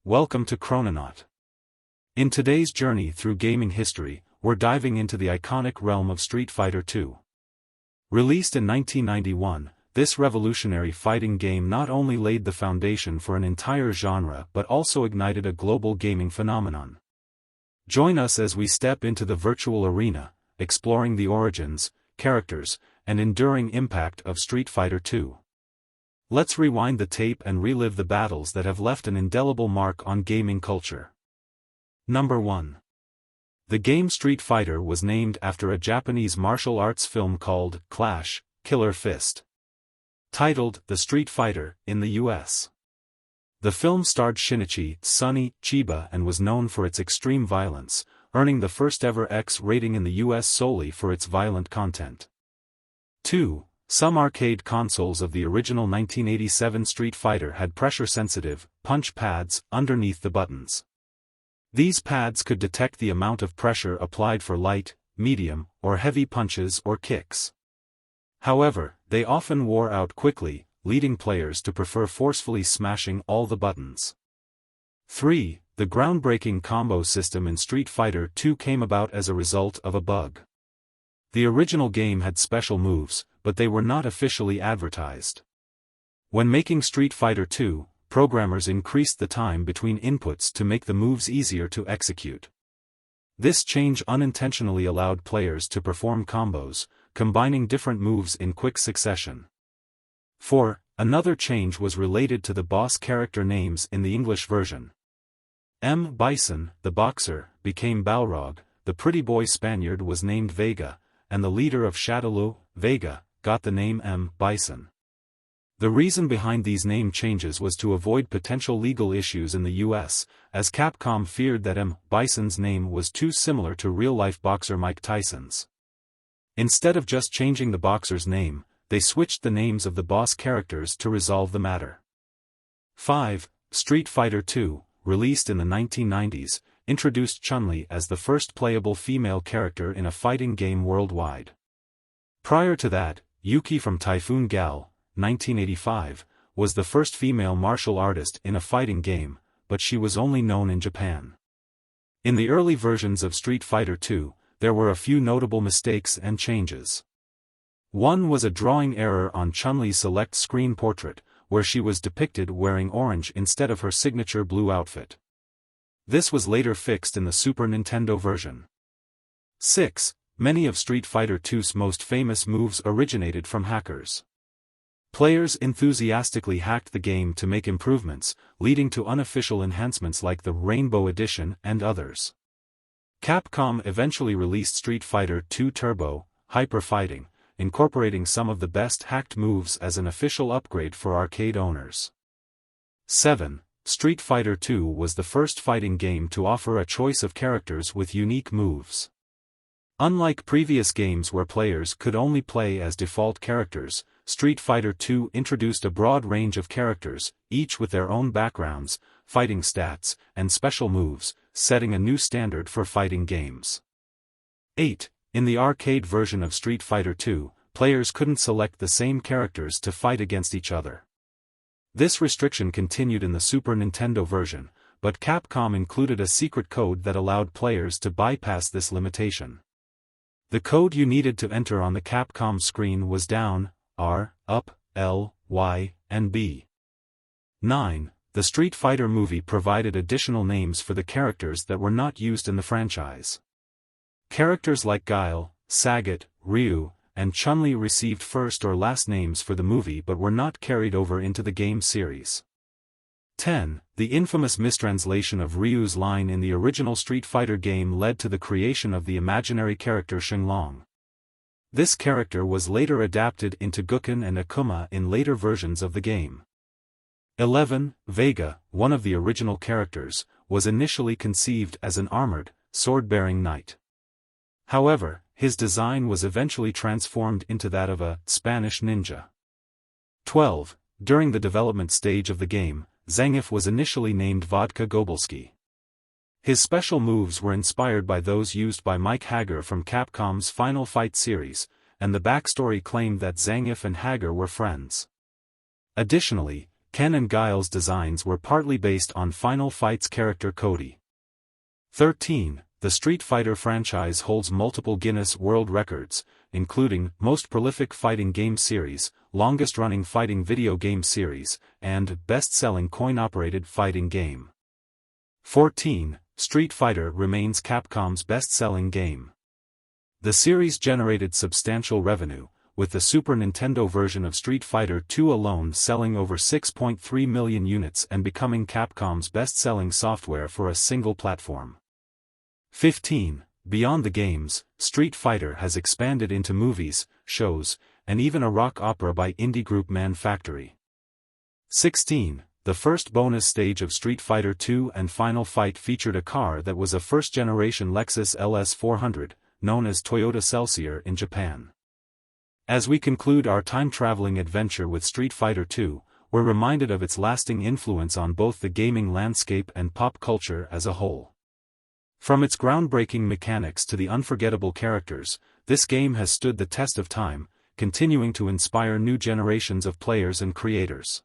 Welcome to Chrononaut. In today's journey through gaming history, we're diving into the iconic realm of Street Fighter II. Released in 1991, this revolutionary fighting game not only laid the foundation for an entire genre but also ignited a global gaming phenomenon. Join us as we step into the virtual arena, exploring the origins, characters, and enduring impact of Street Fighter II. Let's rewind the tape and relive the battles that have left an indelible mark on gaming culture. Number 1. The game Street Fighter was named after a Japanese martial arts film called Clash, Killer Fist. Titled The Street Fighter in the US. The film starred Shinichi Sonny Chiba and was known for its extreme violence, earning the first-ever X rating in the US solely for its violent content. 2. Some arcade consoles of the original 1987 Street Fighter had pressure-sensitive, punch pads underneath the buttons. These pads could detect the amount of pressure applied for light, medium, or heavy punches or kicks. However, they often wore out quickly, leading players to prefer forcefully smashing all the buttons. 3. The groundbreaking combo system in Street Fighter II came about as a result of a bug. The original game had special moves, but they were not officially advertised. When making Street Fighter II, programmers increased the time between inputs to make the moves easier to execute. This change unintentionally allowed players to perform combos, combining different moves in quick succession. 4. Another change was related to the boss character names in the English version. M. Bison, the boxer, became Balrog, the pretty boy Spaniard was named Vega, and the leader of Shadaloo, Vega, got the name M. Bison. The reason behind these name changes was to avoid potential legal issues in the US, as Capcom feared that M. Bison's name was too similar to real-life boxer Mike Tyson's. Instead of just changing the boxer's name, they switched the names of the boss characters to resolve the matter. 5. Street Fighter II, released in the 1990s, introduced Chun-Li as the first playable female character in a fighting game worldwide. Prior to that, Yuki from Typhoon Gal, 1985, was the first female martial artist in a fighting game, but she was only known in Japan. In the early versions of Street Fighter II, there were a few notable mistakes and changes. One was a drawing error on Chun-Li's select screen portrait, where she was depicted wearing orange instead of her signature blue outfit. This was later fixed in the Super Nintendo version. 6. Many of Street Fighter II's most famous moves originated from hackers. Players enthusiastically hacked the game to make improvements, leading to unofficial enhancements like the Rainbow Edition and others. Capcom eventually released Street Fighter II Turbo, Hyper Fighting, incorporating some of the best hacked moves as an official upgrade for arcade owners. 7. Street Fighter II was the first fighting game to offer a choice of characters with unique moves. Unlike previous games where players could only play as default characters, Street Fighter II introduced a broad range of characters, each with their own backgrounds, fighting stats, and special moves, setting a new standard for fighting games. 8. In the arcade version of Street Fighter II, players couldn't select the same characters to fight against each other. This restriction continued in the Super Nintendo version, but Capcom included a secret code that allowed players to bypass this limitation. The code you needed to enter on the Capcom screen was down, R, up, L, Y, and B. 9. The Street Fighter movie provided additional names for the characters that were not used in the franchise. Characters like Guile, Sagat, Ryu, and Chun-Li received first or last names for the movie but were not carried over into the game series. 10. The infamous mistranslation of Ryu's line in the original Street Fighter game led to the creation of the imaginary character Shenlong. This character was later adapted into Gukken and Akuma in later versions of the game. 11. Vega, one of the original characters, was initially conceived as an armored, sword-bearing knight. However, his design was eventually transformed into that of a Spanish ninja. 12. During the development stage of the game, Zangief was initially named Vodka Gobelski. His special moves were inspired by those used by Mike Haggar from Capcom's Final Fight series, and the backstory claimed that Zangief and Haggar were friends. Additionally, Ken and Guile's designs were partly based on Final Fight's character Cody. 13. The Street Fighter franchise holds multiple Guinness World Records, including Most Prolific Fighting Game Series, Longest-Running Fighting Video Game Series, and Best-Selling Coin-Operated Fighting Game. 14. Street Fighter remains Capcom's best-selling game. The series generated substantial revenue, with the Super Nintendo version of Street Fighter II alone selling over 6.3 million units and becoming Capcom's best-selling software for a single platform. 15. Beyond the games, Street Fighter has expanded into movies, shows, and even a rock opera by indie group Man Factory. 16. The first bonus stage of Street Fighter II and Final Fight featured a car that was a first-generation Lexus LS400, known as Toyota Celsior in Japan. As we conclude our time-traveling adventure with Street Fighter II, we're reminded of its lasting influence on both the gaming landscape and pop culture as a whole. From its groundbreaking mechanics to the unforgettable characters, this game has stood the test of time, continuing to inspire new generations of players and creators.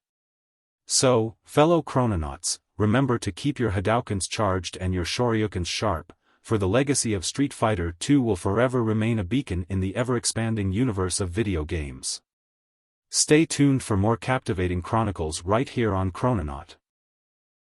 So, fellow Chrononauts, remember to keep your Hadoukens charged and your Shoryukens sharp, for the legacy of Street Fighter II will forever remain a beacon in the ever-expanding universe of video games. Stay tuned for more captivating chronicles right here on Chrononaut.